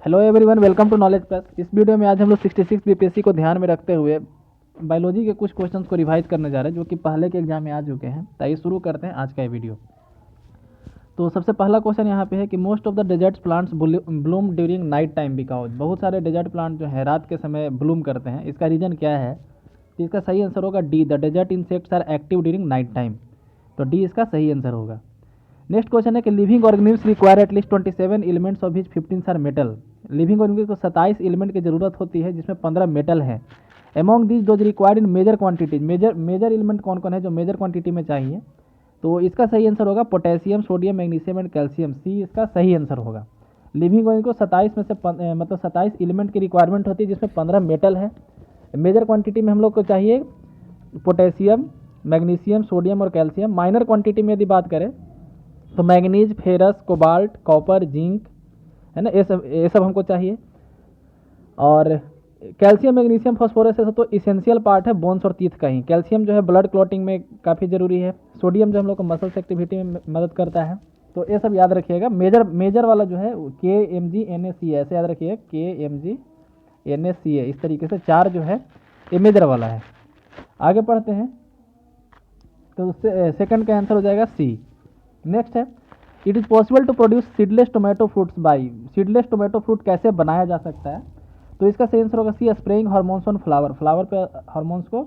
Hello everyone, welcome to knowledge plus. इस video में आज हम लोग 66 बीपीएससी को ध्यान में रखते हुए बायोलॉजी के कुछ क्वेश्चंस को रिवाइज करने जा रहे हैं जो कि पहले के एग्जाम में आ चुके हैं। तो आइए शुरू करते हैं आज का ये वीडियो। तो सबसे पहला क्वेश्चन यहाँ पे है कि most of the desert plants bloom during night time because बहुत सारे डेजर्ट प्लांट जो है रात के समय ब्लूम करते हैं। इसका रीज़न क्या है? तो इसका सही आंसर होगा D, the desert insects are active during night time. तो डी इसका सही आंसर होगा। नेक्स्ट क्वेश्चन है कि living organisms require at least 27 elements of which 15 are metal. Living organisms को 27 एलिमेंट की जरूरत होती है जिसमें 15 मेटल है। Among this those required in major quantities, major element कौन कौन है जो मेजर क्वांटिटी में चाहिए? तो इसका सही आंसर होगा potassium, sodium, magnesium and calcium. C इसका सही आंसर होगा। लिविंग ऑर्गेनिज्म को 27 में से मतलब 27 एलिमेंट की रिक्वायरमेंट होती है जिसमें 15 मेटल है। मेजर क्वांटिटी में हम लोग को चाहिए पोटेशियम, मैग्नीशियम, सोडियम और कैल्शियम। माइनर क्वांटिटी में यदि बात करें तो manganese, ferrous, cobalt, copper, zinc है ना, ये सब हमको चाहिए। और कैल्शियम, मैग्नीशियम, फॉस्फोरस तो इसेंशियल पार्ट है बोन्स और टीथ का ही। कैल्शियम जो है ब्लड क्लॉटिंग में काफ़ी ज़रूरी है। सोडियम जो हम लोग को मसल्स एक्टिविटी में मदद करता है। तो ये सब याद रखिएगा। मेजर वाला जो है KMgNaCl, ऐसे याद रखिए KMgNaCl। इस तरीके से 4 जो है ये मेजर वाला है। आगे पढ़ते हैं तो सेकंड का आंसर हो जाएगा सी। नेक्स्ट है it is possible to produce seedless tomato fruits by. Seedless tomato fruit कैसे बनाया जा सकता है? तो इसका सही आंसर होगा C, spraying hormones on flower. Flower पे हार्मोन्स को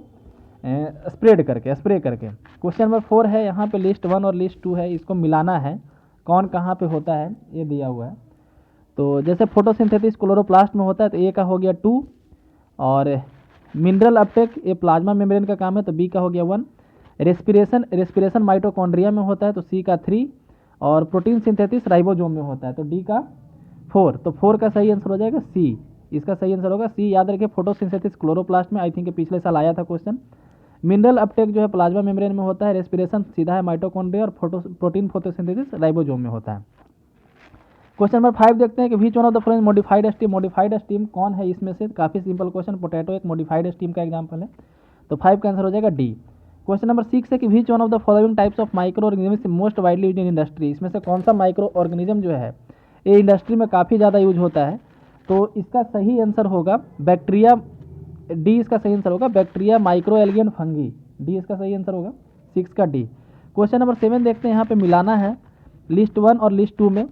स्प्रे करके। क्वेश्चन नंबर 4 है, यहाँ पे लिस्ट 1 और लिस्ट 2 है, इसको मिलाना है। कौन कहाँ पे होता है ये दिया हुआ है। तो जैसे फोटोसिंथेसिस क्लोरोप्लास्ट में होता है तो ए का हो गया 2, और मिनरल अपटेक ये प्लाज्मा मेम्ब्रेन का काम है तो बी का हो गया 1। रेस्पिरेशन माइटोकॉन्ड्रिया में होता है तो सी का 3, और प्रोटीन सिंथेसिस राइबोसोम में होता है तो डी का 4। तो 4 का सही आंसर हो जाएगा सी। इसका सही आंसर होगा सी। याद रखिए फोटोसिंथेसिस क्लोरोप्लास्ट में, आई थिंक पिछले साल आया था क्वेश्चन। मिनरल अपटेक जो है प्लाज्मा मेम्ब्रेन में होता है। रेस्पिरेशन सीधा है माइटोकॉन्ड्रिया, और प्रोटीन फोटोसिंथेसिस राइबोसोम में होता है। क्वेश्चन नंबर 5 देखते हैं कि विच one of the following modified steam. Modified steam कौन है इसमें से? काफ़ी सिंपल क्वेश्चन, पोटैटो एक मॉडिफाइड स्टीम का एग्जाम्पल है। तो 5 का आंसर हो जाएगा डी। क्वेश्चन नंबर 6 है कि विच one of the following types of micro organism most widely use in industry. इसमें से कौन सा माइक्रो ऑर्गेनिज्म जो है ये इंडस्ट्री में काफ़ी ज़्यादा यूज होता है? तो इसका सही आंसर होगा बैक्टीरिया। डी इसका सही आंसर होगा bacteria, micro algae and fungi. D इसका सही आंसर होगा 6 का डी। क्वेश्चन नंबर 7 देखते हैं, यहाँ पे मिलाना है लिस्ट 1 और लिस्ट 2 में।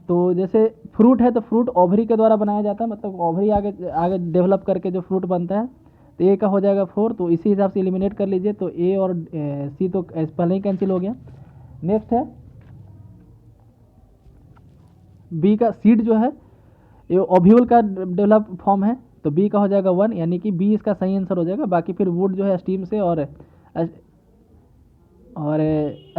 तो जैसे फ्रूट है तो फ्रूट ओवरी के द्वारा बनाया जाता है, मतलब ओवरी आगे डेवलप करके जो फ्रूट बनता है। तो ए का हो जाएगा 4, तो इसी हिसाब से एलिमिनेट कर लीजिए। तो ए और सी तो पहले ही कैंसिल हो गया। नेक्स्ट है बी का सीड जो है ये ओव्यूल का डेवलप फॉर्म है तो बी का हो जाएगा 1, यानी कि बी इसका सही आंसर हो जाएगा। बाकी फिर वुड जो है स्टीम से और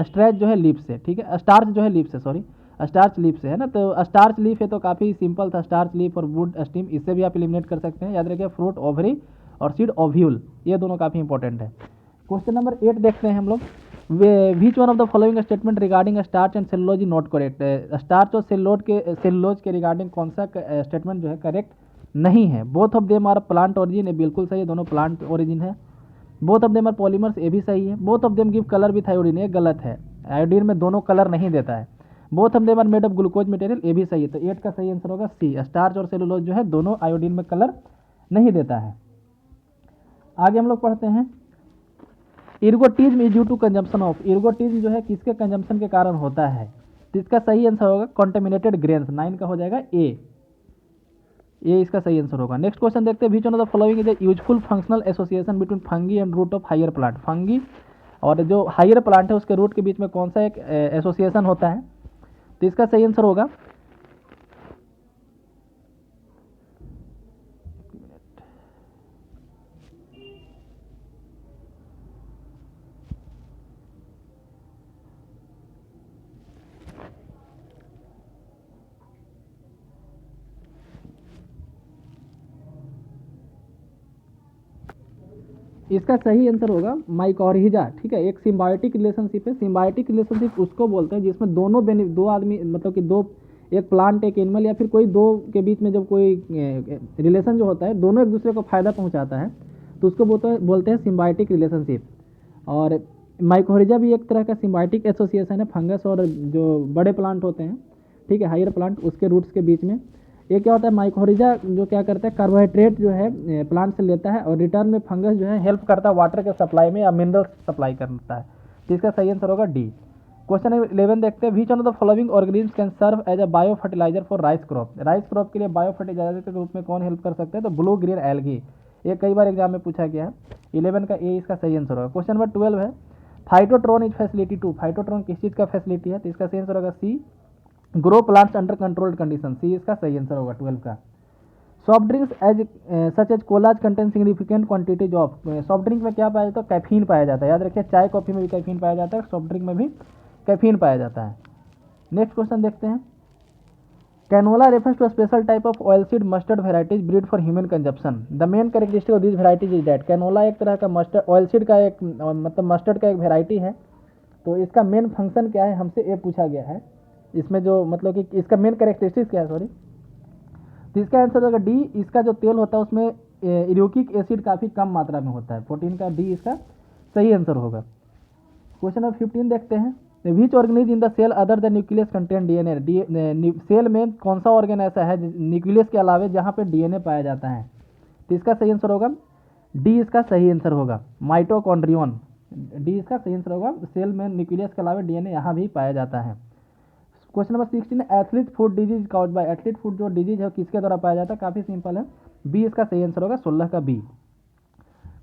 स्ट्रेच जो है लीफ से, ठीक है, स्टार्च जो है लीफ से, सॉरी स्टार्च लीफ से है ना। तो स्टार्च लीफ है तो काफ़ी सिंपल था, स्टार्च लीफ और वुड स्टीम, इससे भी आप एलिमिनेट कर सकते हैं। याद रखिए फ्रूट ओवरी और सीड ओव्यूल, ये दोनों काफ़ी इंपॉर्टेंट है। क्वेश्चन नंबर 8 देखते हैं हम लोग। Which one of the following statement regarding starch and cellulose is not correct. Starch और सेलुलोज के रिगार्डिंग कौन सा स्टेटमेंट जो है करेक्ट नहीं है? Both of them are plant origin, ये बिल्कुल सही है, दोनों प्लांट ओरिजिन है। Both of them are polymers, ये भी सही है। Both of them give colour with iodine, ये गलत है, आयोडीन में दोनों कलर नहीं देता है। Both of them are made of glucose material, ये भी सही है। तो 8 का सही आंसर होगा सी, स्टार्च और सेलुलोज जो है दोनों आयोडीन में कलर नहीं देता है। आगे हम लोग पढ़ते हैं ergotism is due to consumption of. Ergotism जो है किसके कंजम्पशन के कारण होता है? तो इसका सही आंसर होगा कॉन्टेमिनेटेड ग्रेन्स। 9 का हो जाएगा ए, ये इसका सही आंसर होगा। नेक्स्ट क्वेश्चन देखते हैं, which one of the following is useful functional association between fungi and root of higher plant. Fungi और जो हायर प्लांट है उसके रूट के बीच में कौन सा एक एसोसिएशन होता है? तो इसका सही आंसर होगा इसका सही आंसर होगा माइकोरहिजा, ठीक है। एक सिम्बायोटिक रिलेशनशिप है। सिम्बायोटिक रिलेशनशिप उसको बोलते हैं जिसमें दो आदमी, मतलब कि दो, एक प्लांट एक एनिमल या फिर कोई दो के बीच में जब कोई रिलेशन जो होता है दोनों एक दूसरे को फायदा पहुंचाता है तो उसको बोलते हैं सिम्बायोटिक रिलेशनशिप। और माइकोरहिजा भी एक तरह का सिम्बायोटिक एसोसिएशन है फंगस और जो बड़े प्लांट होते हैं, ठीक है, हायर प्लांट, उसके रूट्स के बीच में। ये क्या होता है, माइकोरिजा जो क्या करता है, कार्बोहाइड्रेट जो है प्लांट से लेता है और रिटर्न में फंगस जो है हेल्प करता है वाटर के सप्लाई में या मिनरल्स सप्लाई करता है। तो इसका सही आंसर होगा डी। क्वेश्चन 11 देखते हैं, which one of the following organism can serve as a bio fertiliser for rice crop. Rice crop के लिए बायो फर्टिलाइजर के रूप में कौन हेल्प कर सकते हैं, तो ब्लू ग्रीन एल्गी। ये कई बार एग्जाम में पूछा गया है। 11 का ए इसका सही आंसर होगा। क्वेश्चन नंबर 12 है, फाइटोट्रोन इज फैसिलिटी टू। फाइटोट्रोन किस चीज़ का फैसिलिटी है, तो इसका सही आंसर होगा C, grow plants under controlled condition. C इसका सही आंसर होगा 12 का। Soft drinks as such as colas contain significant quantities of. Soft drink में क्या पाया जाता है, कैफीन पाया जाता है। याद रखिए, चाय कॉफी में भी कैफीन पाया जाता है, सॉफ्ट ड्रिंक में भी कैफीन पाया जाता है। नेक्स्ट क्वेश्चन देखते हैं, canola refers to special type of oil seed mustard varieties breed for human consumption. The main characteristic of this varieties is that. Canola एक तरह का मस्टर्ड ऑयल सीड का एक मतलब मस्टर्ड का एक वेराइटी है। तो इसका मेन फंक्शन क्या है, हमसे ये पूछा गया है। इसमें जो मतलब कि इसका मेन कैरेक्टरिस्टिक्स क्या है, सॉरी, तो इसका आंसर होगा डी। इसका जो तेल होता है उसमें इरोकिक एसिड काफ़ी कम मात्रा में होता है। 14 का डी इसका सही आंसर होगा। क्वेश्चन नंबर 15 देखते हैं, which organelle in the cell other the nucleus contain DNA. Cell में कौन सा ऑर्गेन ऐसा है न्यूक्लियस के अलावे जहाँ पे डीएनए पाया जाता है, तो इसका सही आंसर होगा डी। इसका सही आंसर होगा माइटोकॉन्ड्रियन। डी इसका सही आंसर होगा। सेल में न्यूक्लियस के अलावा डीएनए यहाँ भी पाया जाता है। Question number 16, athlete food disease cause by. Athlete food जो डिजीज है किसके द्वारा पाया जाता है, काफी सिंपल है, बी इसका सही आंसर होगा, 16 का बी।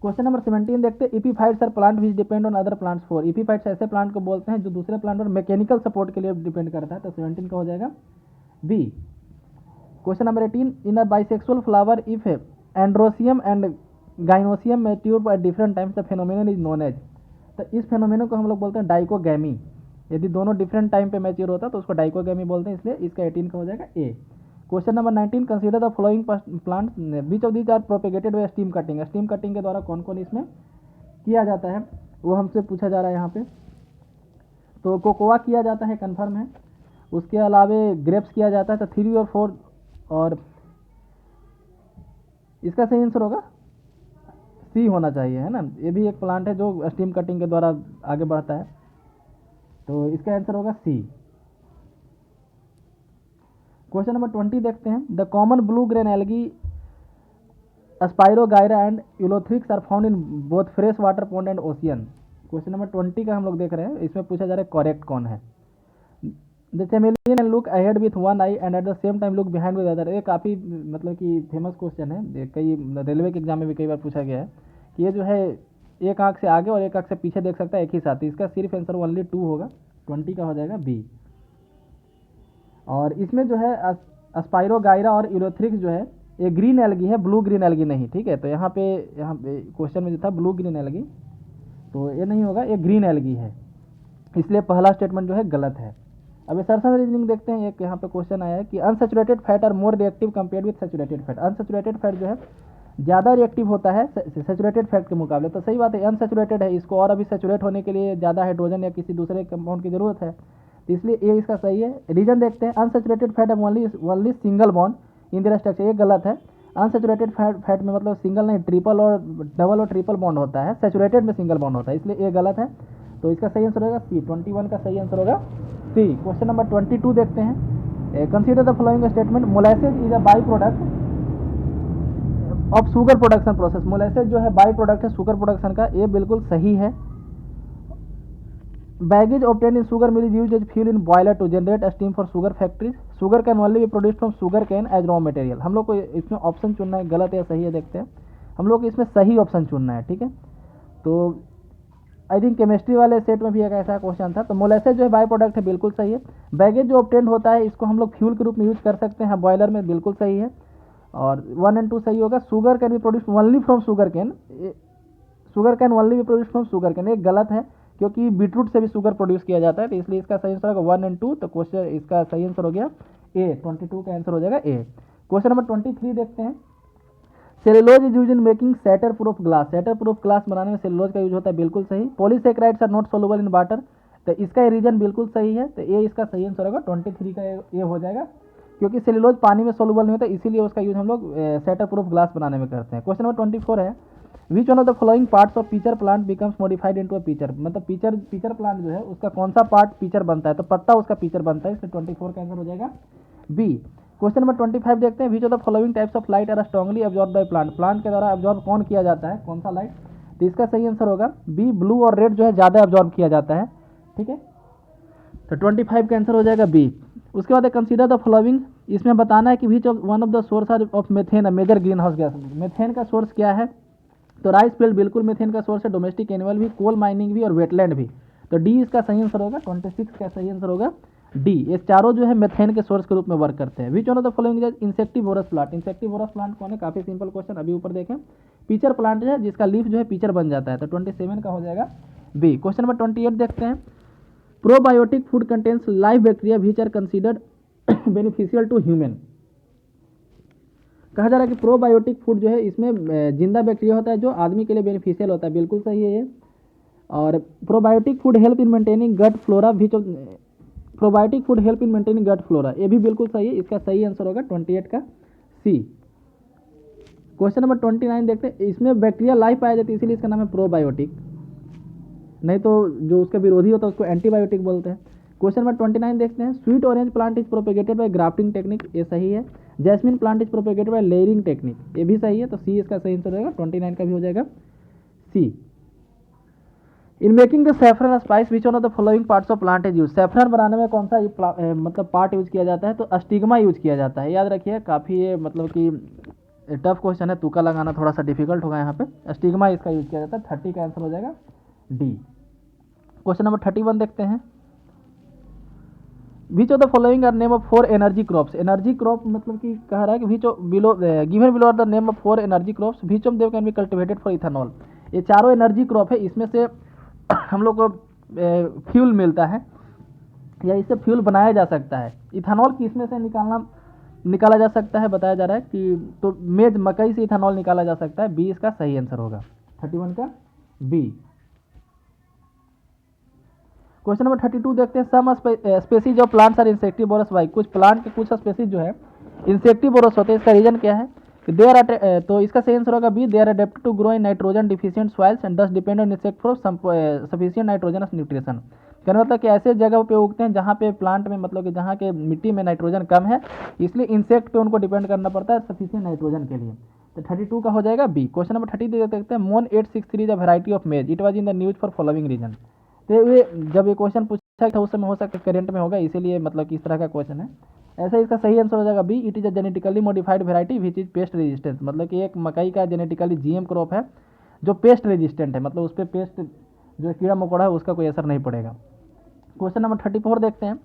क्वेश्चन नंबर 17 देखते हैं, epiphytes are plant which depend on other plants for. Epiphytes ऐसे प्लांट को बोलते हैं जो दूसरे प्लांट पर मैकेनिकल सपोर्ट के लिए डिपेंड करता है। तो 17 का हो जाएगा B. Question number 18, in a bisexual flower if androecium and gynoecium mature by different times the phenomenon is known as. तो इस फेनोमेनन को हम लोग बोलते हैं डाइकोगैमी। यदि दोनों डिफरेंट टाइम पे मैच्योर होता है तो उसको डाइकोगैमी बोलते हैं, इसलिए इसका 18 का हो जाएगा A. Question number 19, consider the following plants which of these are propagated by stem cutting. Stem cutting के द्वारा कौन कौन इसमें किया जाता है वो हमसे पूछा जा रहा है यहाँ पे। तो कोकोआ किया जाता है, कन्फर्म है। उसके अलावे ग्रेप्स किया जाता है। तो 3 और 4 और इसका सही आंसर होगा सी होना चाहिए, है ना। ये भी एक प्लांट है जो स्टीम कटिंग के द्वारा आगे बढ़ता है। तो इसका आंसर होगा सी। क्वेश्चन नंबर 20 देखते हैं, the common blue green algae spirogyra and ulothrix are found in both fresh water pond and ocean. Question number 20 का हम लोग देख रहे हैं, इसमें पूछा जा रहा है करेक्ट कौन है। The chameleon and look ahead with one eye and at the same time look behind with other. ये काफ़ी मतलब कि फेमस क्वेश्चन है, कई रेलवे के एग्जाम में भी कई बार पूछा गया है कि ये जो है एक आंख से आगे और एक आंख से पीछे देख सकता है एक ही साथ। इसका सिर्फ आंसर ओनली 2 होगा, 20 का हो जाएगा बी। और इसमें जो है स्पाइरोगायरा और यूलोथ्रिक्स जो है ये ग्रीन एल्गी है, ब्लू ग्रीन एल्गी नहीं, ठीक है। तो यहाँ पे क्वेश्चन में जो था ब्लू ग्रीन एल्गी, तो ये नहीं होगा, ये ग्रीन एल्गी है, इसलिए पहला स्टेटमेंट जो है गलत है। अब सर्सन रीजनिंग देखते हैं। एक यहाँ पे क्वेश्चन आया है कि unsaturated fat are more reactive compared with saturated fat. Unsaturated fat जो है ज़्यादा रिएक्टिव होता है सेचुरेटेड फैट के मुकाबले। तो सही बात है, अनसेचुरेटेड है, इसको और अभी सेचुरेट होने के लिए ज़्यादा हाइड्रोजन या किसी दूसरे कंपाउंड की जरूरत है, तो इसलिए ये इसका सही है। रीजन देखते हैं, अनसेचुरेटेड फैट है only single bond in their structure. ये गलत है। अनसेचुरेटेड फैट में मतलब सिंगल नहीं, ट्रिपल और डबल और ट्रिपल बॉन्ड होता है, सेचुरेटेड में सिंगल बॉन्ड होता है, इसलिए ये गलत है। तो इसका सही आंसर होगा सी, 21 का सही आंसर होगा सी। क्वेश्चन नंबर 22 देखते हैं, consider the following statement, molasses is a by product of sugar production process. Molasses जो है बाई प्रोडक्ट है शुगर प्रोडक्शन का, ये बिल्कुल सही है। Bagasse obtained in sugar mill is used as fuel in boiler to generate steam for sugar factories. Sugar can only be produced from sugarcane as raw material. हम लोग को इसमें ऑप्शन चुनना है, गलत या सही है देखते हैं। हम लोग को इसमें सही ऑप्शन चुनना है, ठीक है। तो आई थिंक केमिस्ट्री वाले सेट में भी एक ऐसा क्वेश्चन था। तो मोलासेस जो है बाई प्रोडक्ट है, बिल्कुल सही है। बैगेज जो ऑब्टेन्ड होता है इसको हम लोग फ्यूल के रूप में यूज कर सकते हैं बॉयलर में, बिल्कुल सही है। और 1 और 2 सही होगा। Sugar can be produced only from sugar cane, sugar can only be produced from sugar cane, ये गलत है क्योंकि बीटरूट से भी शुगर प्रोड्यूस किया जाता है, तो इसलिए इसका सही आंसर होगा 1 और 2। तो क्वेश्चन इसका सही आंसर हो गया ए, 22 का आंसर हो जाएगा ए। क्वेश्चन नंबर 23 देखते हैं, cellulose is use in making shatter proof glass. Shatter proof glass बनाने में सेलुलोज का यूज होता है, बिल्कुल सही। Polysaccharides are not soluble in water, तो इसका रीजन बिल्कुल सही है। तो ये इसका सही आंसर होगा 23 का ये हो जाएगा, क्योंकि सेलुलोज पानी में सोलुबल नहीं होता, इसीलिए उसका यूज हम लोग शैटर प्रूफ ग्लास बनाने में करते हैं। क्वेश्चन नंबर 24 है, विच one of the following parts of pitcher plant becomes modified into a pitcher. मतलब पीचर प्लांट जो है उसका कौन सा पार्ट पीचर बनता है, तो पत्ता उसका पीचर बनता है, इसलिए 24 का आंसर हो जाएगा बी। क्वेश्चन नंबर 25 देखते हैं, which of the following types of light are strongly absorb by plant, plant के द्वारा अब्जॉर्ब कौन किया जाता है, कौन सा लाइट। तो इसका सही आंसर होगा बी, ब्लू और रेड जो है ज़्यादा अब्जॉर्ब किया जाता है। ठीक है, तो 25 का आंसर हो जाएगा बी। उसके बाद कंसीडर द फॉलोइंग, इसमें बताना है कि which of one of the source are of methane, major green house gas. Methane का सोर्स क्या है, तो राइस फील्ड बिल्कुल मेथेन का सोर्स है, डोमेस्टिक एनिमल भी, कोल माइनिंग भी और वेटलैंड भी। तो डी इसका सही आंसर होगा, 26 का सही आंसर होगा डी। ये चारों जो है मेथेन के सोर्स के रूप में वर्क करते हैं। Which one of the following is insectivorous plant, insectivorous plant कौन है, काफी सिंपल क्वेश्चन, अभी ऊपर देखें। पीचर प्लांट है जिसका लीफ जो है पीचर बन जाता है, तो 27 का हो जाएगा बी। क्वेश्चन नंबर 28 देखते हैं, probiotic food contains live bacteria which are considered beneficial to human. कहा जा रहा है कि प्रोबायोटिक फूड जो है इसमें जिंदा बैक्टीरिया होता है जो आदमी के लिए बेनिफिशियल होता है, बिल्कुल सही है ये। और probiotic food help in maintaining gut flora, which probiotic food help in maintaining gut flora, ये भी बिल्कुल सही है, इसका सही आंसर होगा 28 का सी। क्वेश्चन नंबर 29 देखते हैं, इसमें बैक्टीरिया लाइव पाया जाता है इसीलिए इसका नाम है प्रोबायोटिक, नहीं तो जो उसका विरोधी होता है उसको एंटीबायोटिक बोलते हैं। क्वेश्चन नंबर 29 देखते हैं, sweet orange plant is propagated by grafting technique, ये सही है। Jasmine plant is propagated by layering technique, ये भी सही है, तो सी इसका सही आंसर होगा, 29 का भी हो जाएगा C. In making the saffron spice which one of the following parts of plant is use, saffron बनाने में कौन सा मतलब पार्ट यूज किया जाता है, तो अस्टिग्मा यूज किया जाता है। याद रखिए काफ़ी ये मतलब कि टफ क्वेश्चन है, तुक्का लगाना थोड़ा सा डिफिकल्ट होगा यहाँ पे। अस्टिग्मा इसका यूज किया जाता है, 30 का आंसर हो जाएगा डी। क्वेश्चन नंबर 31 देखते हैं, which of the following are name of 4 energy crops, energy crop मतलब कि कह रहा है कि which below given below are the name of 4 energy crops which of them can be cultivated for ethanol. ये चारों एनर्जी क्रॉप है, इसमें से हम लोग को फ्यूल मिलता है या इससे फ्यूल बनाया जा सकता है। इथेनॉल किसमें से निकाला जा सकता है, बताया जा रहा है कि तो मेज मकई से इथेनॉल निकाला जा सकता है, बी इसका सही आंसर होगा, 31 का बी। क्वेश्चन नंबर 32 देखते हैं, some species of plants are insectivorous by, कुछ प्लांट के कुछ स्पेसीज जो है इंसेक्टिवोरस होते हैं, इसका रीजन क्या है, तो इसका सही आंसर होगा B, they are adapted to grow in nitrogen deficient soils and thus depend on insect for sufficient nitrogenous nutrition. कहने मतलब कि ऐसे जगह पे उगते हैं जहाँ पे प्लांट में मतलब कि जहाँ के मिट्टी में नाइट्रोजन कम है, इसलिए इंसेक्ट पे उनको डिपेंड करना पड़ता है सफिशिएंट नाइट्रोजन के लिए, तो 32 का हो जाएगा बी। क्वेश्चन नंबर 30 देखते हैं, MON 863 is a variety of maize, it was in the news for following reason. तो ये जब ये क्वेश्चन पूछा था उस समय हो सकता है करेंट में होगा, इसीलिए मतलब कि इस तरह का क्वेश्चन है। ऐसा इसका सही आंसर हो जाएगा B, it is a genetically modified variety which is pest resistant, मतलब कि एक मकई का जेनेटिकली जीएम क्रॉप है जो पेस्ट रेजिस्टेंट है, मतलब उस पर पेस्ट जो कीड़ा मकोड़ा है उसका कोई असर नहीं पड़ेगा। क्वेश्चन नंबर 34 देखते हैं,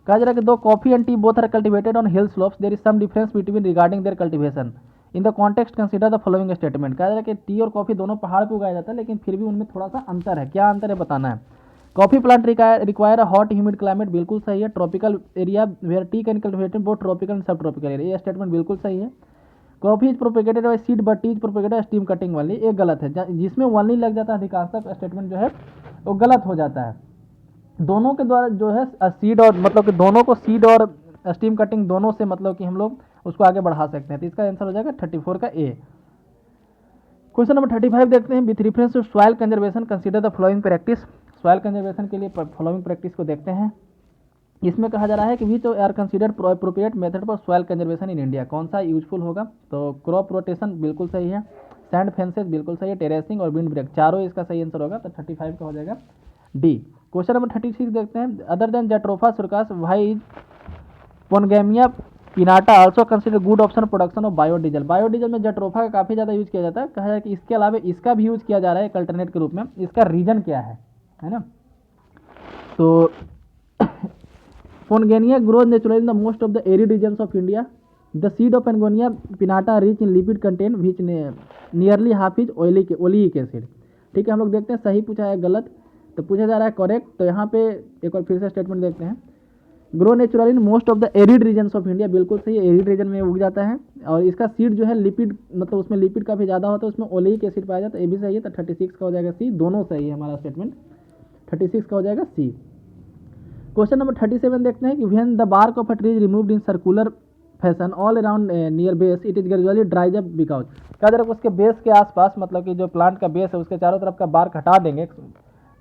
कहा जा रहा है कि दो coffee and tea both are cultivated on hill slopes, there is some difference between regarding their cultivation in the context consider the following statement. कहा जा रहा है कि टी और कॉफी दोनों पहाड़ पे उगाया जाता है लेकिन फिर भी उनमें थोड़ा सा अंतर है, क्या अंतर है बताना है। Coffee plant require a hot humid climate, बिल्कुल सही है। Tropical area where tea can cultivated both tropical and sub tropical area, ये स्टेटमेंट बिल्कुल सही है। Coffee is propagated by seed but tea is propagated stem cutting वाली, ये गलत है, जिसमें वनली लग जाता है अधिकांशतः स्टेटमेंट जो है वो गलत हो जाता है। दोनों के द्वारा जो है सीड और मतलब कि दोनों को सीड और स्टीम कटिंग दोनों से मतलब कि हम लोग उसको आगे बढ़ा सकते हैं, तो इसका आंसर हो जाएगा 34 का ए। क्वेश्चन नंबर 35 देखते हैं, with reference to soil conservation consider the following practice, soil conservation के लिए फॉलोइंग प्रैक्टिस को देखते हैं। इसमें कहा जा रहा है कि which are considered appropriate method for soil conservation in India, कौन सा यूजफुल होगा, तो क्रॉप रोटेशन बिल्कुल सही है, सैंड फेंसेज बिल्कुल सही है, टेरेसिंग और विंड ब्रेक चारों इसका सही आंसर होगा, तो 35 का हो जाएगा डी। क्वेश्चन नंबर 36 देखते हैं, other than jatropha curcas why is pongamia pinnata also consider good option production of biodiesel, biodiesel में जट्रोफा का काफ़ी ज़्यादा यूज किया जाता है, कहा जाए कि इसके अलावा इसका भी यूज किया जा रहा है एक अल्टरनेट के रूप में, इसका रीजन क्या है ना। तो pongamia grows naturally in the most of the arid regions of India, the seed of pongamia pinnata rich in lipid content which nearly half is oleic acid. ठीक है, हम लोग देखते हैं सही पूछा है गलत, तो पूछा जा रहा है करेक्ट, तो यहाँ पे एक बार फिर से स्टेटमेंट देखते हैं, grow natural in most of the arid regions of India, बिल्कुल सही है, एरिड रीजन में उग जाता है, और इसका सीड जो है लिपिड मतलब उसमें लिपिड काफ़ी ज़्यादा होता है, उसमें ओलिक एसिड पाया जाता है, ये भी सही है, तो 36 का हो जाएगा सी, दोनों सही है हमारा स्टेटमेंट, 36 का हो जाएगा सी। क्वेश्चन नंबर 37 देखते हैं कि when the bark of a tree is removed in circular fashion all around near base it is gradually dries up because, क्या जरा उसके बेस के आसपास मतलब कि जो प्लांट का बेस है उसके चारों तरफ का बार्क हटा देंगे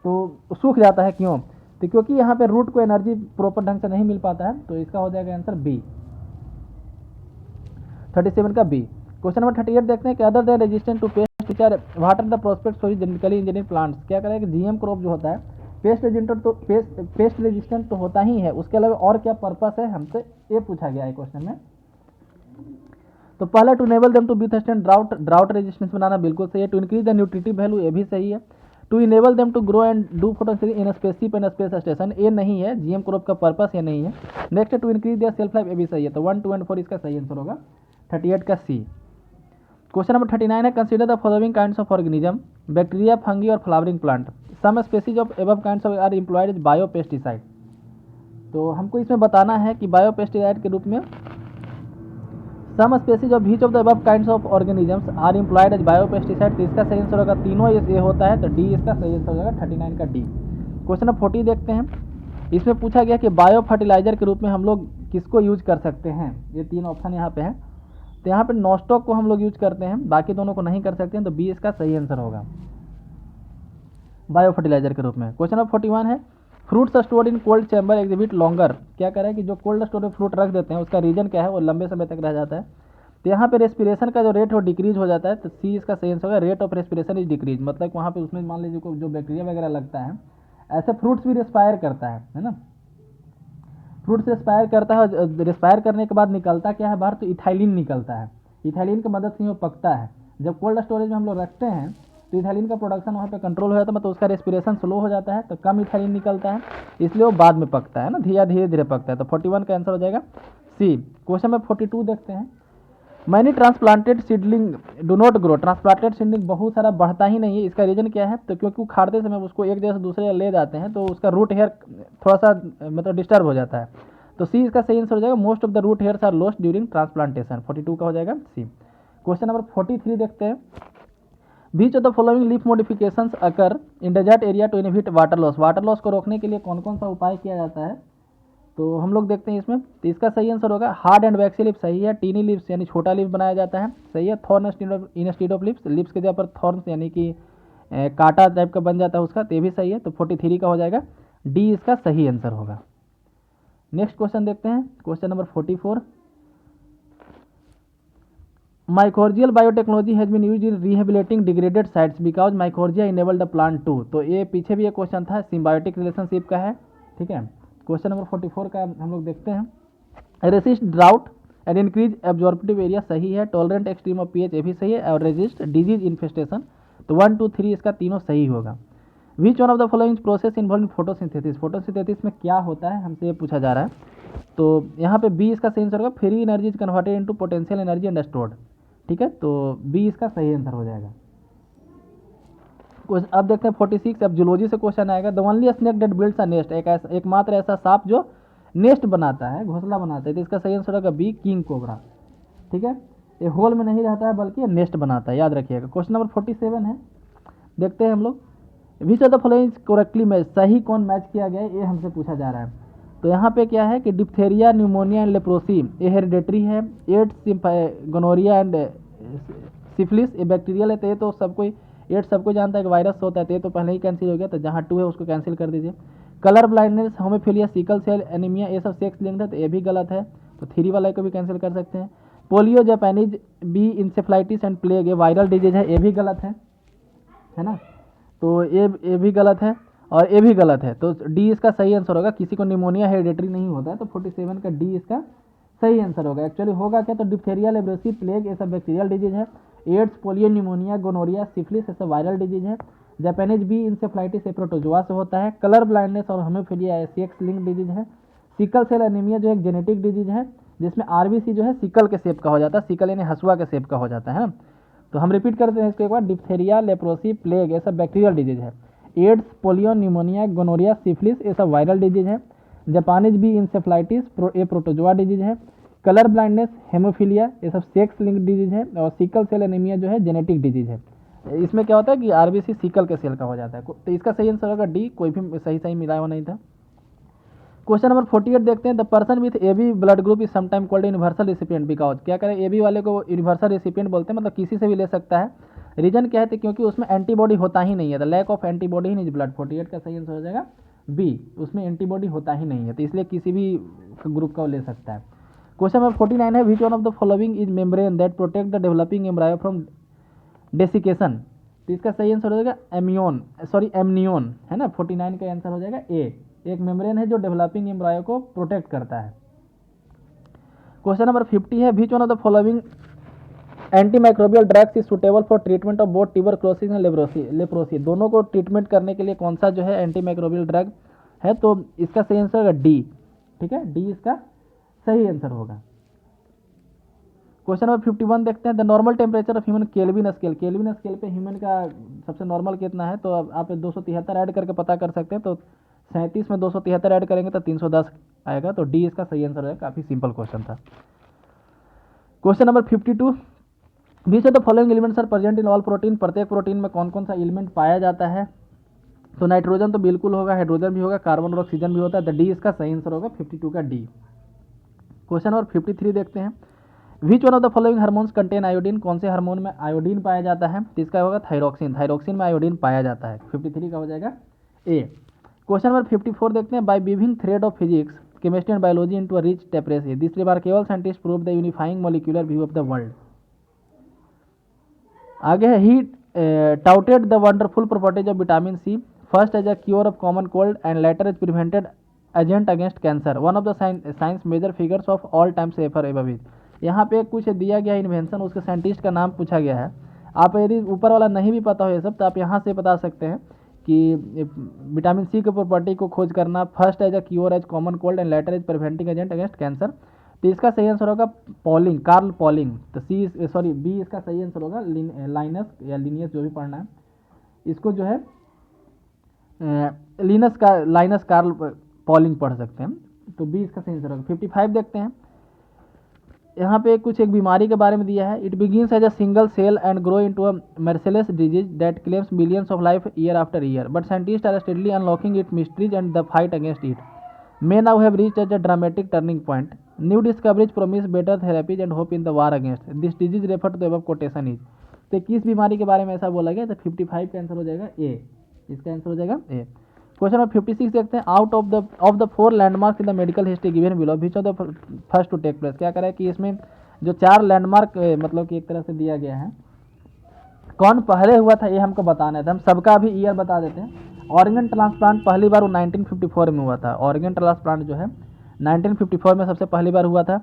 तो सूख जाता है, क्यों, तो क्योंकि यहाँ पे रूट को एनर्जी प्रॉपर ढंग से नहीं मिल पाता है, तो इसका हो जाएगा आंसर बी। 37 का बी। क्वेश्चन नंबर 38 देखते हैं कि other than resistant to pest feature what are the prospects for genetically engineering plants. क्या करें कि जीएम क्रॉप जो होता है पेस्ट रेजिस्टेंट तो होता ही है, उसके अलावा और क्या पर्पस है हमसे ये पूछा गया है क्वेश्चन में। तो पहला to enable them to be थ्रस्टेंट ड्राउट रेजिस्टेंस बनाना बिल्कुल सही है। To increase the nutritive value ये भी सही है। To enable them to grow and do photosynthesis in spaceship and space station ये नहीं है, जीएम क्रॉप का पर्पस ये नहीं है। Next to increase their shelf life ये भी सही है। तो 1, 2 एंड 4 इसका सही आंसर होगा 38 का सी। क्वेश्चन नंबर 39 है consider the following kinds of organism bacteria, fungi और flowering plant. Some species of above kinds of are employed as biopesticide. तो हमको इसमें बताना है कि बायोपेस्टिसाइड के रूप में some species of each of the above kinds of organisms are employed as biopesticide. तो इसका सही आंसर होगा तीनों ये होता है, तो डी इसका सही आंसर हो जाएगा 39 का डी। क्वेश्चन नंबर 40 देखते हैं। इसमें पूछा गया कि बायो फर्टिलाइजर के रूप में हम लोग किसको यूज कर सकते हैं। ये 3 ऑप्शन यहाँ पे है, तो यहाँ पे नॉस्टॉक को हम लोग यूज करते हैं, बाकी दोनों को नहीं कर सकते हैं, तो बी इसका सही आंसर होगा बायो फर्टिलाइजर के रूप में। क्वेश्चन नंबर 41 है fruits stored in cold chamber exhibit longer. क्या करें कि जो कोल्ड स्टोर में फ्रूट रख देते हैं उसका रीजन क्या है, वो लंबे समय तक रह जाता है। तो यहाँ पे रेस्पिरेशन का जो रेट है वो डिक्रीज हो जाता है, तो सी इसका सही आंसर होगा rate of respiration is decrease. मतलब वहाँ पे उसमें मान लीजिए जो बैक्टीरिया वगैरह लगता है, ऐसे फ्रूट्स भी रेस्पायर करता है ना। फ्रूट्स रेस्पायर करता है और रेस्पायर करने के बाद निकलता क्या है बाहर, तो इथाइलिन निकलता है। इथाइलिन की मदद से वो पकता है। जब कोल्ड स्टोरेज में हम लोग रखते हैं तो इथाइलिन का प्रोडक्शन वहाँ पे कंट्रोल हो जाता है, मतलब उसका रेस्पिरेशन स्लो हो जाता है, तो कम इथाइलिन निकलता है, इसलिए वो बाद में पकता है ना, धीरे धीरे पकता है। तो 41 का आंसर हो जाएगा सी। क्वेश्चन में 42 देखते हैं। Many transplanted seedling do not grow. Transplanted seedling बहुत सारा बढ़ता ही नहीं है, इसका रीजन क्या है, तो क्योंकि उखाड़ते समय उसको एक जगह से दूसरे जगह ले जाते हैं तो उसका रूट हेयर थोड़ा सा मतलब डिस्टर्ब हो जाता है। तो सी इसका सही आंसर हो जाएगा most of the root hairs are lost during transplantation. 42 का हो जाएगा सी। क्वेश्चन नंबर 43 देखते हैं। Which of the following leaf modifications occur in desert area to inhibit water loss. Water loss को रोकने के लिए कौन कौन सा उपाय किया जाता है, तो हम लोग देखते हैं इसमें। तो इसका सही आंसर होगा हार्ड एंड वैक्सी लिप्स सही है। टीनी लिप्स यानी छोटा लिप्स बनाया जाता है, सही है। Thorn instead of lips, lips के जगह पर थॉर्न्स यानी कि कांटा टाइप का बन जाता है उसका, तो ये भी सही है। तो 43 का हो जाएगा डी इसका सही आंसर होगा। नेक्स्ट क्वेश्चन देखते हैं। Question number 44 mycorrhizal biotechnology has been used in rehabilitating degraded sites because mycorrhiza enable the plant to. तो ये पीछे भी एक क्वेश्चन था, सिम्बायोटिक रिलेशनशिप का है, ठीक है। क्वेश्चन नंबर 44 का हम लोग देखते हैं। Resist drought and increase absorptive area सही है। टॉलरेंट एक्सट्रीम ऑफ पीएच ये भी सही है, और रेजिस्ट डिजीज इन्फेस्टेशन। तो 1, 2, 3 इसका तीनों सही होगा। विच one of the following process involve photosynthesis. Photosynthesis में क्या होता है हमसे ये पूछा जा रहा है, तो यहाँ पे बी इसका सही आंसर होगा free energy is converted into potential energy and stored, ठीक है। तो बी इसका सही आंसर हो जाएगा। अब देखते हैं 46। अब जूलॉजी से क्वेश्चन आएगा। The only snake that builds a nest. एकमात्र ऐसा सांप जो नेस्ट बनाता है, घोंसला बनाता है, तो इसका सही आंसर होगा बी किंग कोबरा, ठीक है। ये होल में नहीं रहता है बल्कि नेस्ट बनाता है, याद रखिएगा। क्वेश्चन नंबर 47 है, देखते हैं हम लोग। विच of the following correctly match, सही कौन मैच किया गया है ये हमसे पूछा जा रहा है। तो यहाँ पे क्या है कि डिप्थेरिया, न्यूमोनिया एंड लेप्रोसी ये हेरिडेटरी है। एड्स, गोनोरिया एंड सिफिलिस ये बैक्टीरियल है, तो ये तो सबको एड्स सबको जानता है कि वायरस होता है, तो ये तो पहले ही कैंसिल हो गया, तो जहाँ 2 है उसको कैंसिल कर दीजिए। Colour blindness, haemophilia, sickle cell anaemia ये सब सेक्स लिंक्ड है, तो ये भी गलत है, तो 3 वाला को भी कैंसिल कर सकते हैं। Polio, Japanese B encephalitis and plague ये वायरल डिजीज है, ये भी गलत है ना। तो ये भी गलत है और ये भी गलत है, तो डी इसका सही आंसर होगा। किसी को निमोनिया हेरिडेटरी नहीं होता है, तो 47 का डी इसका सही आंसर होगा। एक्चुअली होगा क्या, तो डिप्थेरिया, लेप्रोसी, प्लेग ये सब बैक्टीरियल डिजीज है। AIDS, polio, pneumonia, gonorrhoea, syphilis ये सब वायरल डिजीज है। जापानीज बी इंसेफ्लाइटिस ये प्रोटोजोआ से होता है। कलर ब्लाइंडनेस और होमोफिलिया सेक्स लिंक डिजीज है। सिकल सेल एनीमिया जो एक जेनेटिक डिजीज है, जिसमें आरबीसी जो है सिकल के शेप का हो जाता है, सिकल यानी हसुआ के शेप का हो जाता है। तो हम रिपीट करते हैं इसको एक बार। डिप्थेरिया, लेप्रोसी, प्लेग ये सब बैक्टीरियल डिजीज है। AIDS, polio, pneumonia, gonorrhoea, syphilis ये सब वायरल डिजीज है। जापानीज बी इंसेफ्लाइटिस ये प्रोटोजोआ डिजीज है। कलर ब्लाइंडनेस, हेमोफिलिया ये सब सेक्स लिंक डिजीज है। और सिकल सेल एनीमिया जो है जेनेटिक डिजीज है। इसमें क्या होता है कि आरबीसी सिकल के सेल का हो जाता है, तो इसका सही आंसर होगा डी, कोई भी सही मिला हुआ नहीं था। क्वेश्चन नंबर 48 देखते हैं। The person with AB blood group is sometime called universal recipient because. क्या करें, एबी वाले को यूनिवर्सल रेसिपिएंट बोलते हैं, मतलब किसी से भी ले सकता है। रीजन क्या है, तो क्योंकि उसमें एंटीबॉडी होता ही नहीं है, the lack of antibody in is blood. 48 का सही आंसर हो जाएगा बी, उसमें एंटीबॉडी होता ही नहीं है, तो इसलिए किसी भी ग्रुप का वो ले सकता है। क्वेश्चन नंबर 49 है, विच one of the following is membrane that protect the developing embryo from desiccation. तो इसका सही आंसर हो जाएगा एमनियोन है ना। 49 का आंसर हो जाएगा ए। एक मेम्ब्रेन है जो डेवलपिंग एम्ब्रायो को प्रोटेक्ट करता है। क्वेश्चन नंबर 50 है, विच one of the following antimicrobial drugs is suitable for treatment of both tuberculosis and leprosy. दोनों को ट्रीटमेंट करने के लिए कौन सा जो है एंटीमाइक्रोबियल ड्रग है, तो इसका सही आंसर होगा डी। ठीक है, डी इसका सही आंसर होगा। क्वेश्चन नंबर 51 देखते हैं, the normal temperature of human kelvin scale. Kelvin scale पे ह्यूमन का सबसे नॉर्मल कितना है, तो अब आप 273 ऐड करके पता कर सकते हैं। तो 37 में 273 ऐड करेंगे तो 310 आएगा। तो डी इसका सही आंसर है। काफ़ी सिंपल क्वेश्चन था। Question number 52, which of the following elements are present in all protein. प्रत्येक प्रोटीन में कौन कौन सा एलिमेंट पाया जाता है, तो नाइट्रोजन तो बिल्कुल होगा, हाइड्रोजन भी होगा, कार्बन और ऑक्सीजन भी होता है। तो डी इसका सही आंसर होगा 52 का डी। क्वेश्चन नंबर 53 देखते हैं, which one of the following hormones contain iodine. कौन से हार्मोन में आयोडीन पाया जाता है, तो इसका होगा थायरोक्सिन। थायरोक्सिन में आयोडीन पाया जाता है। 53 का हो जाएगा ए। क्वेश्चन नंबर 54 देखते हैं, by weaving thread of physics chemistry and biology into a rich टेपरेसी this remarkable scientist prove the unifying molecular view of the world. आगे है, he touted the wonderful properties of vitamin C first as a cure of common cold and later as prevented agent against cancer. One of the science major figures of all time safer above. यहाँ पे कुछ दिया गया invention, उसके scientist का नाम पूछा गया है। आप यदि ऊपर वाला नहीं भी पता हो ये सब, तो आप यहाँ से बता सकते हैं कि विटामिन सी की प्रॉपर्टी को खोज करना, first as a cure as common cold and later as preventing agent against cancer. तो इसका सही आंसर होगा पॉलिंग, कार्ल पॉलिंग। तो बी इसका सही आंसर होगा लाइनस या लिनियस, जो भी पढ़ना है इसको जो है लाइनस कार्ल पॉलिंग पढ़ सकते हैं। तो बी इसका सही आंसर होगा। 55 देखते हैं, यहाँ पे कुछ एक बीमारी के बारे में दिया है। It begins as a single cell and grow into a merciless disease that claims millions of life year after year but scientist are steadily unlocking it mysteries and the fight against it may now have reached at a dramatic turning point. New discoveries promise better therapies and hope in the war against this disease referred to above quotation is। तो किस बीमारी के बारे में ऐसा बोला गया, तो 55 का आंसर हो जाएगा ए। इसका आंसर हो जाएगा ए। क्वेश्चन नंबर 56 देखते हैं, out of the 4 landmark in the medical history given below which of the first to take place. क्या करें कि इसमें जो 4 लैंडमार्क मतलब कि एक तरह से दिया गया है, कौन पहले हुआ था ये हमको बताना है। तो हम सबका भी ईयर बता देते हैं। ऑर्गन ट्रांसप्लांट पहली बार 1954 में हुआ था। ऑर्गन ट्रांसप्लांट जो है 1954 में सबसे पहली बार हुआ था।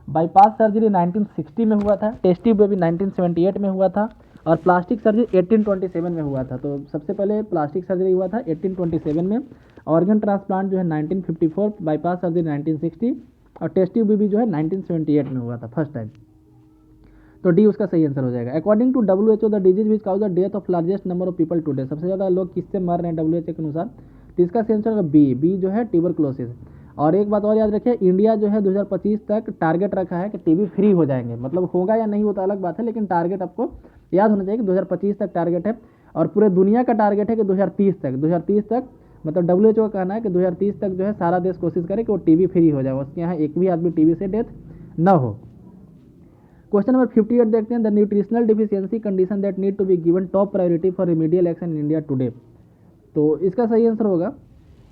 बाईपास सर्जरी 1960 में हुआ था। टेस्टिव बेबी 1978 में हुआ था। और प्लास्टिक सर्जरी 1827 में हुआ था। तो सबसे पहले प्लास्टिक सर्जरी हुआ था 1827 में, ऑर्गन ट्रांसप्लांट जो है 1954, बाईपास सर्जरी 1960 और टेस्टिव बेबी जो है 1978 में हुआ था फर्स्ट टाइम। तो डी उसका सही आंसर हो जाएगा। According to WHO the disease which cause the death of largest number of people today. सबसे ज़्यादा लोग किससे मर रहे हैं WHO के अनुसार, तो इसका सही आंसर होगा बी जो है ट्यूबरक्लोसिस। और एक बात और याद रखिए, इंडिया जो है 2025 तक टारगेट रखा है कि टीबी फ्री हो जाएंगे। मतलब होगा या नहीं होता अलग बात है, लेकिन टारगेट आपको याद होना चाहिए कि 2025 तक टारगेट है। और पूरे दुनिया का टारगेट है कि 2030 तक मतलब WHO का कहना है कि 2030 तक जो है सारा देश कोशिश करे कि वो टीबी फ्री हो जाए, उसके यहाँ एक भी आदमी टीबी से डेथ न हो। क्वेश्चन नंबर 58 देखते हैं, the nutritional deficiency condition that need to be given top priority for remedial action in India today. तो इसका सही आंसर होगा,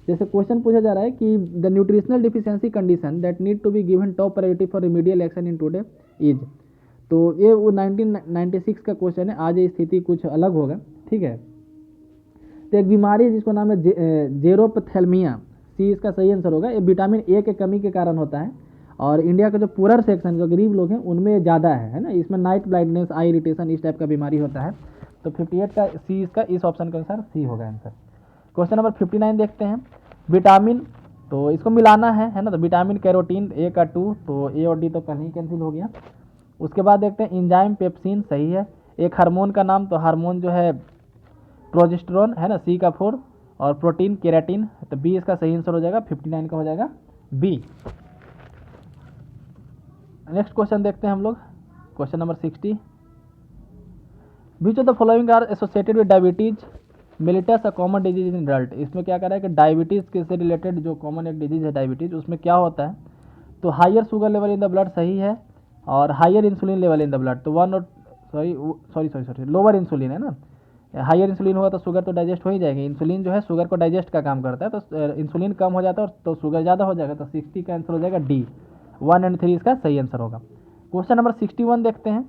जैसे क्वेश्चन पूछा जा रहा है कि the nutritional deficiency condition that need to be given top priority for remedial action in today is. तो ये वो 1996 का क्वेश्चन है। आज ये स्थिति कुछ अलग होगा, ठीक है। तो एक बीमारी है जिसको नाम है जेरोपथेल्मिया, सी इसका सही आंसर होगा। ये विटामिन ए के कमी के कारण होता है और इंडिया का जो पुअर सेक्शन, जो गरीब लोग हैं, उनमें ज़्यादा है ना। इसमें नाइट ब्लाइंडनेस, आई इरिटेशन, इस टाइप का बीमारी होता है। तो 58 का सी इसका इस ऑप्शन के अनुसार सी होगा आंसर। क्वेश्चन नंबर 59 देखते हैं, विटामिन, तो इसको मिलाना है ना। तो विटामिन कैरोटीन ए का 2, तो ए और डी तो कल ही कैंसिल हो गया। उसके बाद देखते हैं इंजाइम पेप्सिन, सही है। एक हार्मोन का नाम, तो हार्मोन जो है प्रोजेस्टेरोन है ना, सी का 4। और प्रोटीन केराटिन, तो बी इसका सही आंसर हो जाएगा। 59 का हो जाएगा बी। नेक्स्ट क्वेश्चन देखते हैं हम लोग, question number 60, which of the following are associated with diabetes mellitus a common disease in adult. इसमें क्या कर रहा है कि डायबिटीज़ से रिलेटेड जो कॉमन एक डिजीज है डायबिटीज़, उसमें क्या होता है, तो higher sugar level in the blood, सही है। और higher insulin level in the blood, तो लोअर इंसुलिन है ना। हायर इंसुलिन होगा तो शुगर तो डाइजेस्ट हो ही जाएगी। इंसुलिन जो है शुगर को डाइजेस्ट का काम करता है, तो इंसुलिन कम हो जाता है तो शुगर ज़्यादा हो जाएगा। तो 60 का आंसर हो जाएगा डी। 1 एंड 3 इसका सही आंसर होगा। क्वेश्चन नंबर 61 देखते हैं।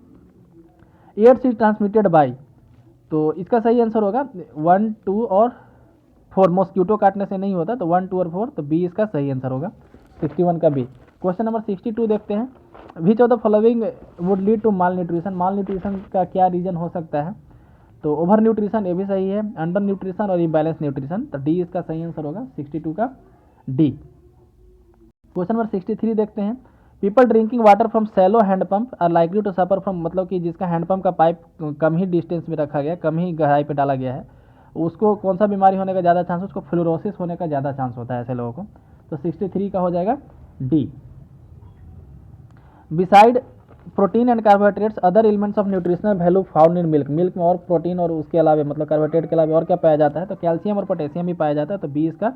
एड्स इज ट्रांसमिटेड बाय, तो इसका सही आंसर होगा 1, 2 और 4। मॉस्क्यूटो काटने से नहीं होता, तो 1, 2 और 4, तो बी इसका सही आंसर होगा, 61 का बी। क्वेश्चन नंबर 62 देखते हैं। Which of the following would lead to malnutrition, malnutrition का क्या रीजन हो सकता है? तो ओवर न्यूट्रिशन, ये भी सही है, अंडर न्यूट्रिशन और इम्बैलेंस न्यूट्रिशन, तो डी इसका सही आंसर होगा, 62 का डी। क्वेश्चन नंबर 63 देखते हैं। People drinking water from shallow hand pump are likely to suffer from, मतलब कि जिसका हैंडपंप का पाइप कम ही डिस्टेंस में रखा गया, कम ही गहराई पे डाला गया है, उसको कौन सा बीमारी होने का ज़्यादा चांस, उसको फ्लोरोसिस होने का ज़्यादा चांस होता है ऐसे लोगों को, तो 63 का हो जाएगा D. Beside protein and carbohydrates other elements of nutritional value found in milk, milk में और प्रोटीन और उसके अलावा मतलब कार्बोहाइड्रेट के अलावा और क्या पाया जाता है? तो कैल्शियम और पोटेशियम भी पाया जाता है, तो बी इसका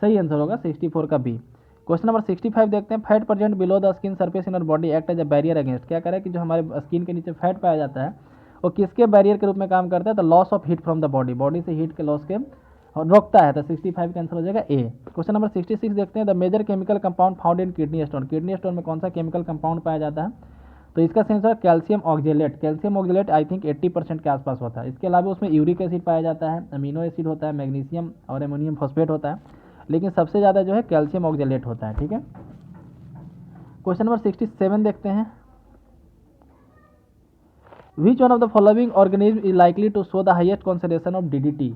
सही आंसर होगा, 64 का बी। क्वेश्चन नंबर 65 देखते हैं। Fat present below the skin surface in our body act as a barrier against, क्या करें कि जो हमारे स्किन के नीचे फैट पाया जाता है वो किसके बैरियर के रूप में काम करता है? तो loss of heat from the body, body से हीट के लॉस के रोकता है, तो 65 का आंसर हो जाएगा ए। क्वेश्चन नंबर 66 देखते हैं। The major chemical compound found in kidney stone, kidney stone में कौन सा केमिकल कंपाउंड पाया जाता है? तो इसका answer calcium oxalate, calcium oxalate I think 80% के आसपास होता है। इसके अलावा उसमें यूरिक एसिड पाया जाता है, अमीनो एसिड होता है, मैग्नीशियम और एमोनियम फॉस्फेट होता है, लेकिन सबसे ज़्यादा जो है कैल्शियम ऑक्जेलेट होता है। ठीक है, क्वेश्चन नंबर 67 देखते हैं। Which one of the following organism is likely to show the highest concentration of DDT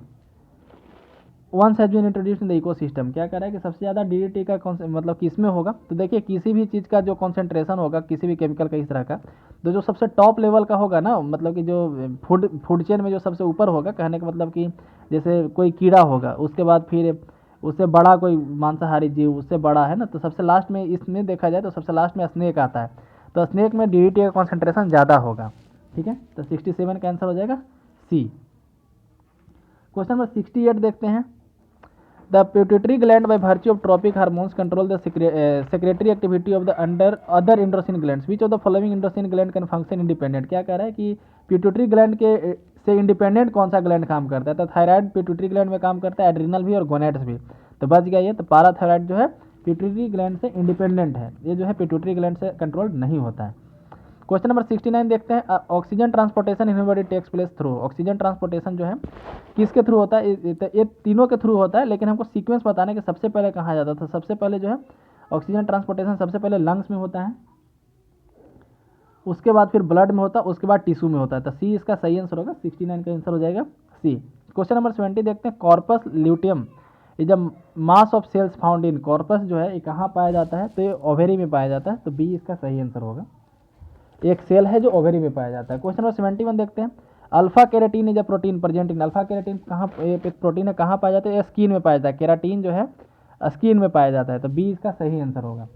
once has been introduced in the ecosystem, क्या कह रहा है कि सबसे ज़्यादा डीडीटी का मतलब किस में होगा? तो देखिए किसी भी चीज़ का जो कॉन्सेंट्रेशन होगा, किसी भी केमिकल का इस तरह का, तो जो सबसे टॉप लेवल का होगा ना, मतलब कि जो फूड चेन में जो सबसे ऊपर होगा, कहने का मतलब कि जैसे कोई कीड़ा होगा, उसके बाद फिर उससे बड़ा कोई मांसाहारी जीव, उससे बड़ा है ना, तो सबसे लास्ट में इसमें देखा जाए तो सबसे लास्ट में स्नेक आता है, तो स्नेक में डीडीटी का कॉन्सेंट्रेशन ज़्यादा होगा। ठीक है, तो 67 का आंसर हो जाएगा सी। क्वेश्चन नंबर 68 देखते हैं। The pituitary gland by virtue of tropic hormones control the secretory activity of the under other endocrine glands, which of the following endocrine gland can function independent, क्या कह रहा है कि पिट्यूटरी ग्लैंड के से independent कौन सा ग्लैंड काम करता है? तो थायराइड पिट्यूटरी ग्लैंड में काम करता है, एड्रिनल भी और गोनेड्स भी, तो बच गया ये। तो पैराथायराइड जो है पिट्यूटरी ग्लैंड से इंडिपेंडेंट है, ये जो है पिट्यूटरी ग्लैंड से कंट्रोल नहीं होता है। क्वेश्चन नंबर 69 देखते हैं। Oxygen transportation in body takes place through, oxygen transportation जो है किसके थ्रू होता है? ये तीनों के थ्रू होता है, लेकिन हमको सीक्वेंस बताने के सबसे पहले कहाँ जाता था? सबसे पहले जो है ऑक्सीजन ट्रांसपोर्टेशन सबसे पहले लंग्स में होता है, उसके बाद फिर ब्लड में होता है, उसके बाद टिश्यू में होता है, तो सी इसका सही आंसर होगा, 69 का आंसर हो जाएगा सी। क्वेश्चन नंबर 70 देखते हैं। Corpus luteum is a mass of cells found in, corpus जो है ये कहाँ पाया जाता है? तो ये ओवेरी में पाया जाता है, तो बी इसका सही आंसर होगा, एक सेल है जो ओवेरी में पाया जाता है। क्वेश्चन नंबर 71 देखते हैं। Alpha keratin is a protein present in, alpha keratin कहाँ प्रोटीन है, कहाँ पाया जाता है? स्किन में पाया जाता है, केराटीन जो है स्किन में पाया जाता है, तो बी इसका सही आंसर होगा।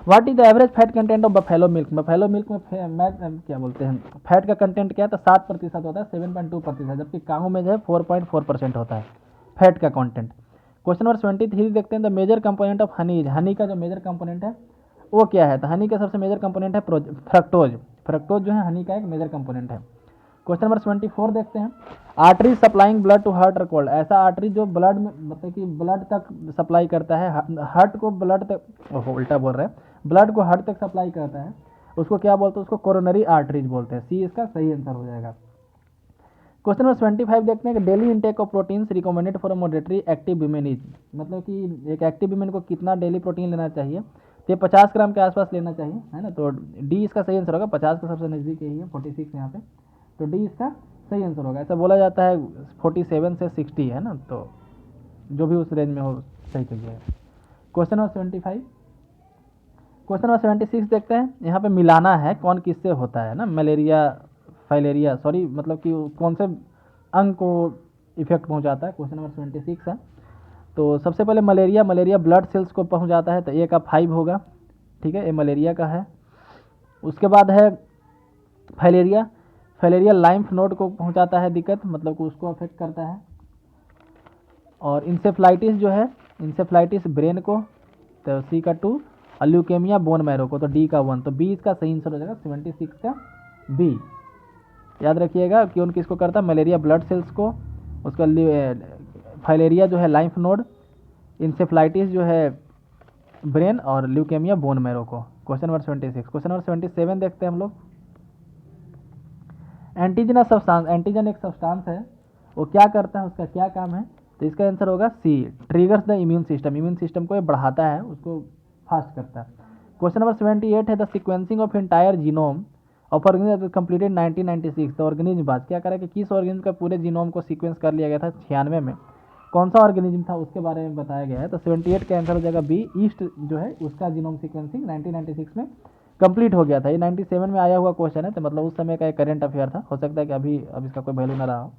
What is the average fat content of buffalo milk, buffalo milk में क्या बोलते हैं फैट का कंटेंट क्या है? तो 7% होता है, 7.2%, जबकि काऊ में जो है 4.4% होता है फैट का कंटेंट। क्वेश्चन नंबर 73 देखते हैं। The major component of honey, honey का जो मेजर कंपोनेंट है वो क्या है? तो हनी का सबसे मेजर कंपोनेंट है फ्रक्टोज, फ्रक्टोज जो है हनी का एक मेजर कंपोनेंट है। क्वेश्चन नंबर 74 देखते हैं। Artery supplying blood to heart are called, ऐसा आर्टरी जो ब्लड में मतलब कि ब्लड तक सप्लाई करता है, हार्ट को ब्लड तक, उल्टा बोल रहे हैं, ब्लड को हार्ट तक सप्लाई करता है, उसको क्या बोलते हैं? उसको कोरोनरी आर्टरीज बोलते हैं, सी इसका सही आंसर हो जाएगा। क्वेश्चन नंबर 25 देखते हैं कि daily intake of proteins recommended for moderately active women is, मतलब कि एक एक्टिव वीमेन को कितना डेली प्रोटीन लेना चाहिए? तो 50 ग्राम के आसपास लेना चाहिए, है ना, तो डी इसका सही आंसर होगा, 50 का सबसे नज़दीक यही है, 46 यहाँ पे, तो डी इसका सही आंसर होगा। ऐसा बोला जाता है 47 से 60 है ना, तो जो भी उस रेंज में हो सही करिएगा। क्वेश्चन नंबर 75, क्वेश्चन नंबर 76 देखते हैं। यहाँ पे मिलाना है कौन किससे होता है ना, मलेरिया फाइलेरिया, सॉरी मतलब कि कौन से अंग को इफेक्ट पहुँचाता है, क्वेश्चन नंबर 76 है। तो सबसे पहले मलेरिया, मलेरिया ब्लड सेल्स को पहुँचाता है, तो ए का 5 होगा, ठीक है, ये मलेरिया का है। उसके बाद है फाइलेरिया, फाइलेरिया लाइम्फ नोड को पहुंचाता है दिक्कत, मतलब कि उसको अफेक्ट करता है। और इंसेफ्लाइटिस जो है, इंसेफ्लाइटिस ब्रेन को, तो सी का 2, और ल्यूकेमिया बोन मैरो को, तो डी का 1, तो बी इसका सही आंसर हो जाएगा, 76 का बी। याद रखिएगा कि उन किसको करता है? मलेरिया ब्लड सेल्स को, उसका फाइलेरिया जो है लाइम्फ नोड, इंसेफ्लाइटिस जो है ब्रेन और ल्यूकेमिया बोन मैरो को। Question number 26। क्वेश्चन नंबर 27 देखते हैं हम लोग। एंटीजनस सब्सटेंस, एंटीजन एक सब्सटेंस है, वो क्या करता है, उसका क्या काम है, तो इसका आंसर होगा C, triggers the immune system, immune system को ये बढ़ाता है, उसको फास्ट करता है। क्वेश्चन नंबर 78 है the sequencing of entire genome of organism completed 1996। तो ऑर्गेनिज्म बात क्या करा कि किस ऑर्गेनिज्म का पूरे जीनोम को सीक्वेंस कर लिया गया था 96 में, कौन सा ऑर्गेनिज्म था उसके बारे में बताया गया है। तो 78 का आंसर हो जाएगा बी, ईस्ट जो है उसका जीनोम सीक्वेंसिंग 1996 में कंप्लीट हो गया था। ये 97 में आया हुआ क्वेश्चन है, तो मतलब उस समय का एक करेंट अफेयर था, हो सकता है कि अभी अब इसका कोई वैल्यू ना रहा हो।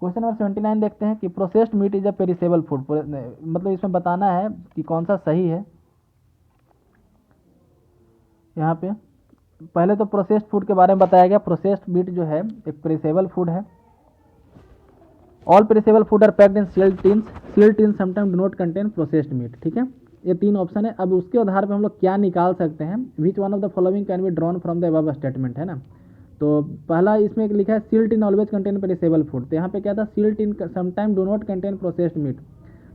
क्वेश्चन नंबर 79 देखते हैं कि processed meat is a perishable food, मतलब इसमें बताना है कि कौन सा सही है। यहाँ पे पहले तो प्रोसेस्ड फूड के बारे में बताया गया। प्रोसेस्ड मीट जो है एक पेरिसेबल फूड है। All perishable food are packed in sealed tins, sealed tins sometime do not contain processed meat. ठीक है, ये 3 ऑप्शन है। अब उसके आधार पर हम लोग क्या निकाल सकते हैं, which one of the following can be drawn from the above statement, है ना। तो पहला इसमें लिखा है sealed tin always contain perishable food, तो यहाँ पे क्या था, sealed tin sometime do not contain processed meat.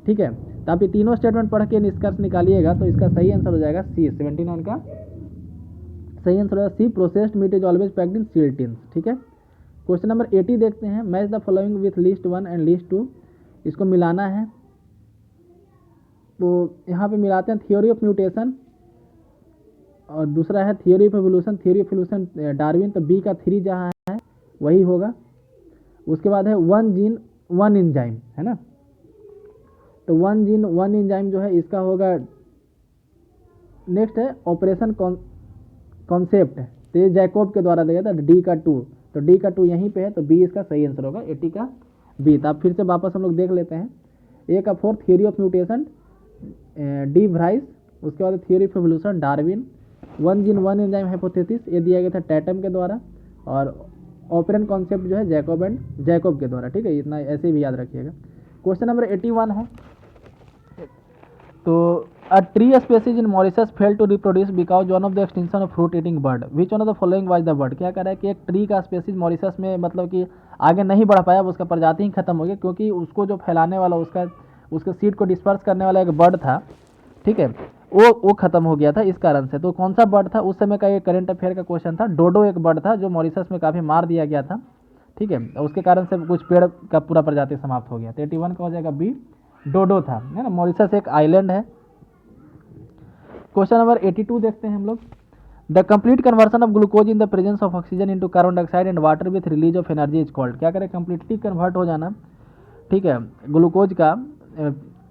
ठीक है, तो आप ये तीनों स्टेटमेंट पढ़ के निष्कर्ष निकालिएगा, तो इसका सही आंसर हो जाएगा सी, 79 का सही आंसर होगा C, processed meat is always packed in sealed tins. ठीक है, क्वेश्चन नंबर 80 देखते हैं। Match the following with list 1 and list 2, इसको मिलाना है। तो यहाँ पे मिलाते हैं थियोरी ऑफ म्यूटेशन और दूसरा है theory of evolution, theory of evolution Darwin, तो बी का 3 जहाँ है वही होगा। उसके बाद है 1 जीन 1 एंजाइम, है ना, तो 1 जीन 1 एंजाइम जो है इसका होगा। नेक्स्ट है ऑपरेशन कॉन्सेप्ट, तो ये जैकोब के द्वारा दिया था, डी का 2, तो डी का 2 यहीं पे है, तो बी इसका सही आंसर होगा, 80 का बी। तो आप फिर से वापस हम लोग देख लेते हैं। ए का 4 theory of mutation D Bryce, उसके बाद theory of evolution Darwin, 1 gene 1 enzyme hypothesis ये दिया गया था टैटम के द्वारा, और ऑपरेशन कॉन्सेप्ट जो है जैकोब के द्वारा। ठीक है, इतना ऐसे भी याद रखिएगा। क्वेश्चन नंबर 81 है। तो a tree species in Mauritius fail to reproduce because one of the extinction of fruit eating bird, which one of the following was the bird. क्या कह रहा है कि एक ट्री का स्पेसीज मॉरिशस में मतलब कि आगे नहीं बढ़ पाया, उसका प्रजाति ही खत्म हो गया, क्योंकि उसको जो फैलाने वाला उसके सीड को डिस्पर्स करने वाला एक बर्ड था। ठीक है, वो खत्म हो गया था इस कारण से। तो कौन सा बर्ड था उस समय का, ये करंट अफेयर का क्वेश्चन था। डोडो एक बर्ड था जो मॉरिशस में काफ़ी मार दिया गया था। ठीक है, उसके कारण से कुछ पेड़ का पूरा प्रजाति समाप्त हो गया। तो 81 का हो जाएगा बी, डोडो था, है ना। मॉरिशस एक आइलैंड है। क्वेश्चन नंबर 82 देखते हैं हम लोग। The complete conversion of glucose in the presence of oxygen into carbon dioxide and water with release of energy is called. क्या करें, कंप्लीटली कन्वर्ट हो जाना। ठीक है, ग्लूकोज का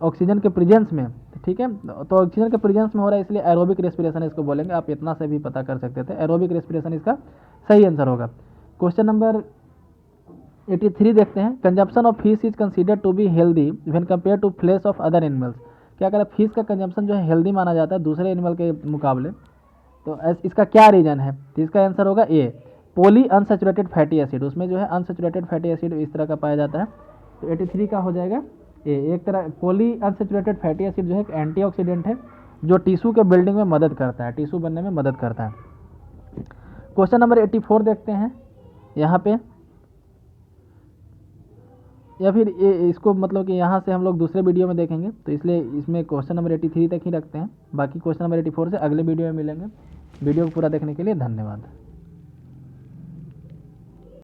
ऑक्सीजन के प्रेजेंस में। ठीक है, तो ऑक्सीजन के प्रेजेंस में हो रहा है, इसलिए एरोबिक रेस्पिरेशन इसको बोलेंगे। आप इतना से भी पता कर सकते थे, एरोबिक रेस्पिरेशन इसका सही आंसर होगा। क्वेश्चन नंबर 83 देखते हैं। Consumption of fish is considered to be healthy when compare to flesh of other animals. क्या करें, फिश का कंजप्शन जो है हेल्दी माना जाता है दूसरे एनिमल के मुकाबले। तो इसका क्या रीजन है, तो इसका आंसर होगा ए, पॉली अनसेचुरेटेड फैटी एसिड। उसमें जो है अनसेचुरेटेड फैटी एसिड इस तरह का पाया जाता है। तो 83 का हो जाएगा ए। एक तरह पॉली अनसेचुरेटेड फैटी एसिड जो है एक एंटीऑक्सीडेंट है जो टिश्यू के बिल्डिंग में मदद करता है, टिश्यू बनने में मदद करता है। क्वेश्चन नंबर 84 देखते हैं यहाँ पे, या फिर इसको मतलब कि यहाँ से हम लोग दूसरे वीडियो में देखेंगे, तो इसलिए इसमें क्वेश्चन नंबर 83 तक ही रखते हैं। बाकी क्वेश्चन नंबर 84 से अगले वीडियो में मिलेंगे। वीडियो को पूरा देखने के लिए धन्यवाद।